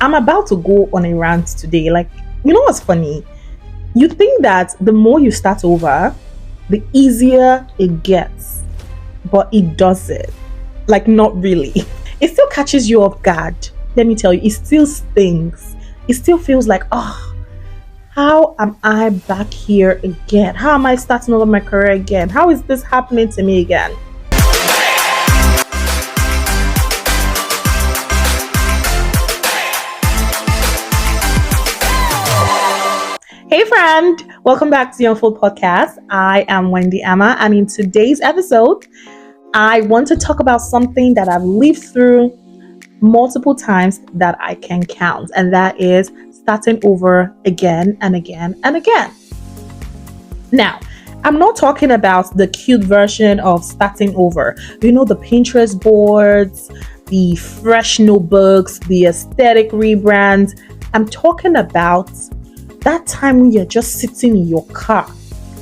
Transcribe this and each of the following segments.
I'm about to go on a rant today. Like, you know what's funny? You think that the more you start over, the easier it gets, but it doesn't. Like, not really. It still catches you off guard. Let me tell you, it still stings. It still feels like, oh, how am I back here again? How am I starting over my career again? How is this happening to me again? Hey friend, welcome back to the Unfold Podcast. I am Wendy Amma, and in today's episode, I want to talk about something that I've lived through multiple times that I can count, and that is starting over again and again and again. Now, I'm not talking about the cute version of starting over. You know, the Pinterest boards, the fresh notebooks, the aesthetic rebrands. I'm talking about that time when you're just sitting in your car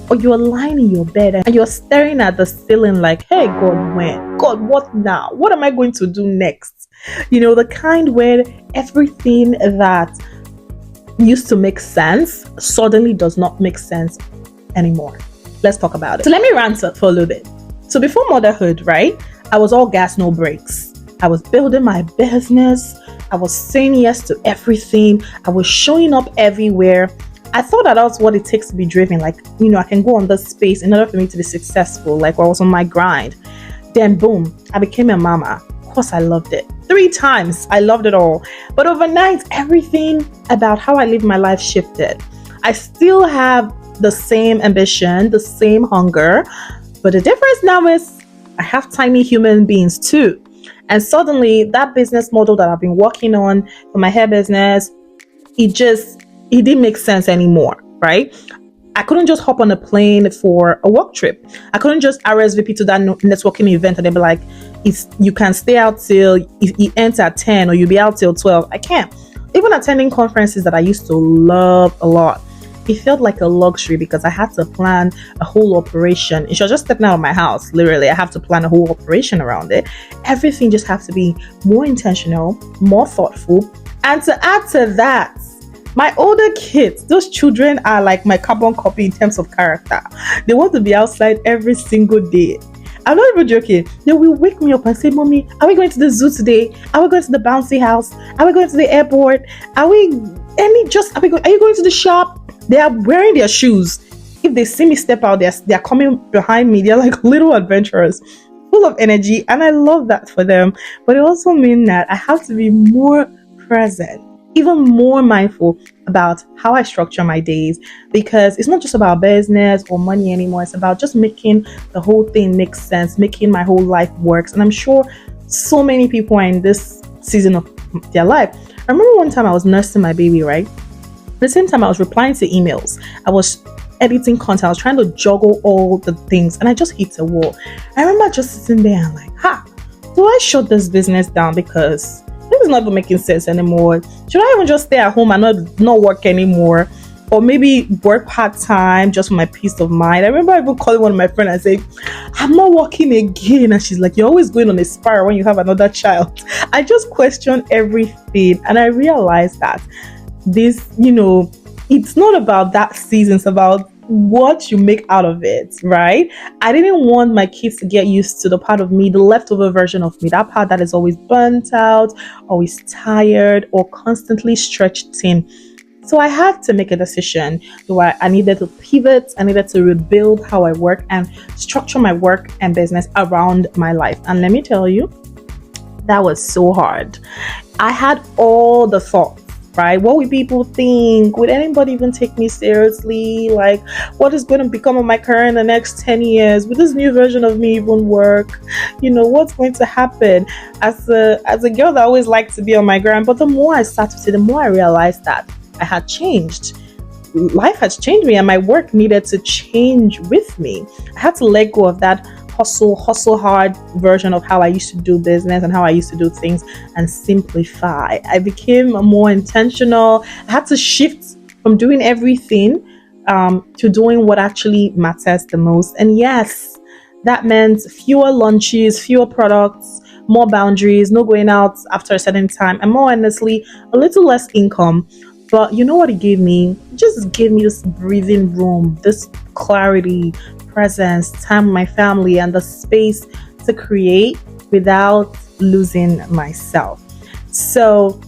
or you're lying in your bed and you're staring at the ceiling like, hey, God, when? God, what now? What am I going to do next? You know, the kind where everything that used to make sense suddenly does not make sense anymore. Let's talk about it. So let me rant for a little bit. So before motherhood, right, I was all gas, no brakes. I was building my business. I was saying yes to everything. I was showing up everywhere. I thought that was what it takes to be driven. Like, you know, I can go on this space in order for me to be successful. Like, I was on my grind. Then boom, I became a mama. Of course, I loved it. 3 times, I loved it all. But overnight, everything about how I live my life shifted. I still have the same ambition, the same hunger. But the difference now is I have tiny human beings too. And suddenly that business model that I've been working on for my hair business, it didn't make sense anymore, right? I couldn't just hop on a plane for a work trip. I couldn't just RSVP to that networking event and they'd be like, you can stay out till it ends at 10 or you'll be out till 12. I can't. Even attending conferences that I used to love a lot, it felt like a luxury because I had to plan a whole operation. If you're just stepping out of my house, literally, I have to plan a whole operation around it. Everything just has to be more intentional, more thoughtful. And to add to that, my older kids, those children are like my carbon copy in terms of character. They want to be outside every single day. I'm not even joking. They will wake me up and say, Mommy, are we going to the zoo today? Are we going to the bouncy house? Are we going to the airport? Are you going to the shop? They are wearing their shoes. If they see me step out, they're coming behind me. They're like little adventurers, full of energy. And I love that for them. But it also means that I have to be more present, even more mindful about how I structure my days, because it's not just about business or money anymore. It's about just making the whole thing make sense, making my whole life works. And I'm sure so many people are in this season of their life. I remember one time I was nursing my baby, right? At the same time, I was replying to emails. I was editing content. I was trying to juggle all the things, and I just hit a wall. I remember just sitting there and like, do I shut this business down because this is not even making sense anymore? Should I even just stay at home and not work anymore? Or maybe work part-time just for my peace of mind? I remember even calling one of my friends and saying, I'm not working again. And she's like, you're always going on a spiral when you have another child. I just questioned everything, and I realized that this, you know, it's not about that season, it's about what you make out of it, right? I didn't want my kids to get used to the part of me, the leftover version of me, that part that is always burnt out, always tired, or constantly stretched thin. So I had to make a decision where I needed to pivot, I needed to rebuild how I work and structure my work and business around my life. And let me tell you, that was so hard. I had all the thoughts. Right? What will people think? Would anybody even take me seriously? Like, what is going to become of my career in the next 10 years? Will this new version of me even work? You know, what's going to happen? As a girl that always liked to be on my grind, but the more I started to see, the more I realized that I had changed. Life has changed me, and my work needed to change with me. I had to let go of that hustle hard version of how I used to do business and how I used to do things and simplify. I became more intentional. I had to shift from doing everything to doing what actually matters the most. And yes, that meant fewer launches, fewer products, more boundaries, no going out after a certain time, and more honestly, a little less income. But you know what it gave me? It just gave me this breathing room, this clarity, presence, time with my family, and the space to create without losing myself. So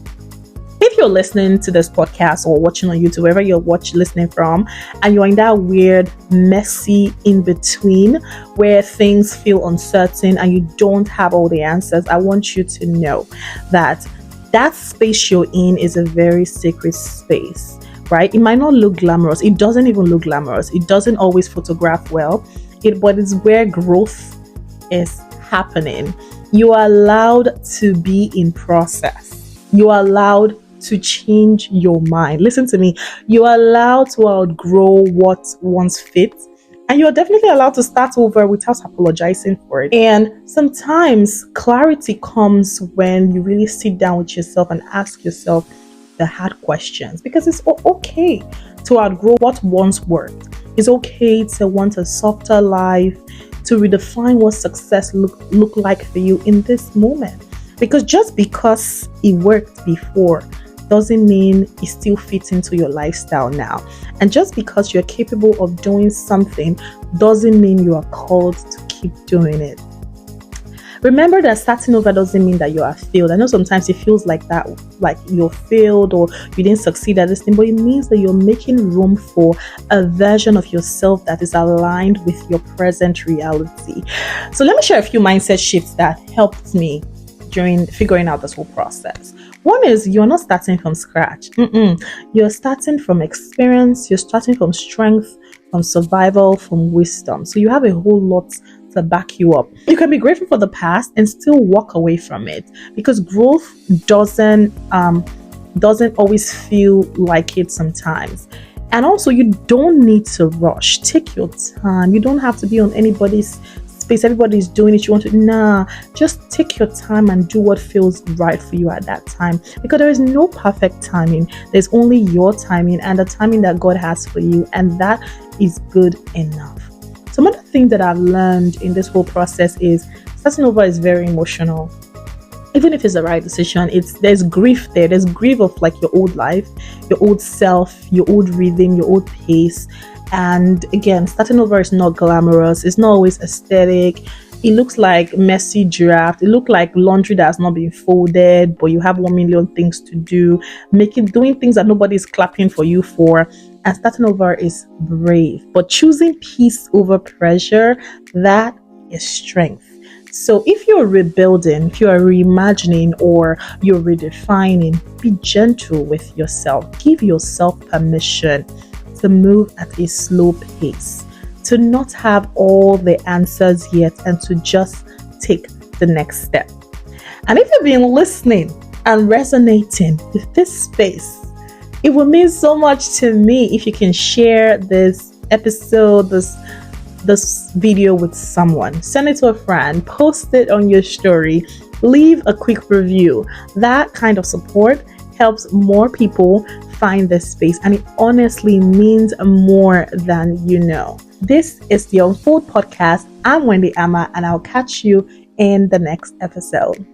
if you're listening to this podcast or watching on YouTube, wherever you're listening from, and you're in that weird, messy in between where things feel uncertain and you don't have all the answers, I want you to know that that space you're in is a very sacred space, right? It might not look glamorous. It doesn't even look glamorous. It doesn't always photograph well. But it's where growth is happening. You are allowed to be in process. You are allowed to change your mind. Listen to me. You are allowed to outgrow what once fit, and you're definitely allowed to start over without apologizing for it. And sometimes clarity comes when you really sit down with yourself and ask yourself the hard questions, because it's okay to outgrow what once worked. It's okay to want a softer life, to redefine what success look like for you in this moment. Because just because it worked before doesn't mean it still fits into your lifestyle now. And just because you're capable of doing something doesn't mean you are called to keep doing it. Remember that starting over doesn't mean that you are failed. I know sometimes it feels like that, like you're failed or you didn't succeed at this thing, but it means that you're making room for a version of yourself that is aligned with your present reality. So let me share a few mindset shifts that helped me during figuring out this whole process. One is, you're not starting from scratch. You're starting from experience, you're starting from strength, from survival, from wisdom. So you have a whole lot to back you up. You can be grateful for the past and still walk away from it, because growth doesn't always feel like it sometimes. And also, you don't need to rush. Take your time. You don't have to be on anybody's space. Everybody's doing it. You want to, just take your time and do what feels right for you at that time, because there is no perfect timing. There's only your timing and the timing that God has for you, and that is good enough. Some other things that I've learned in this whole process is starting over is very emotional. Even if it's the right decision, there's grief there. There's grief of like your old life, your old self, your old rhythm, your old pace. And again, starting over is not glamorous. It's not always aesthetic. It looks like messy draft. It looks like laundry that's not been folded, but you have 1 million things to do, doing things that nobody's clapping for you for. And starting over is brave, but choosing peace over pressure, that is strength. So if you're rebuilding, if you are reimagining, or you're redefining, be gentle with yourself. Give yourself permission to move at a slow pace, to not have all the answers yet, and to just take the next step. And if you've been listening and resonating with this space, it would mean so much to me if you can share this episode, this video with someone. Send it to a friend, post it on your story, leave a quick review. That kind of support helps more people find this space, and it honestly means more than you know. This is the Unfold Podcast. I'm Wendy Amma, and I'll catch you in the next episode.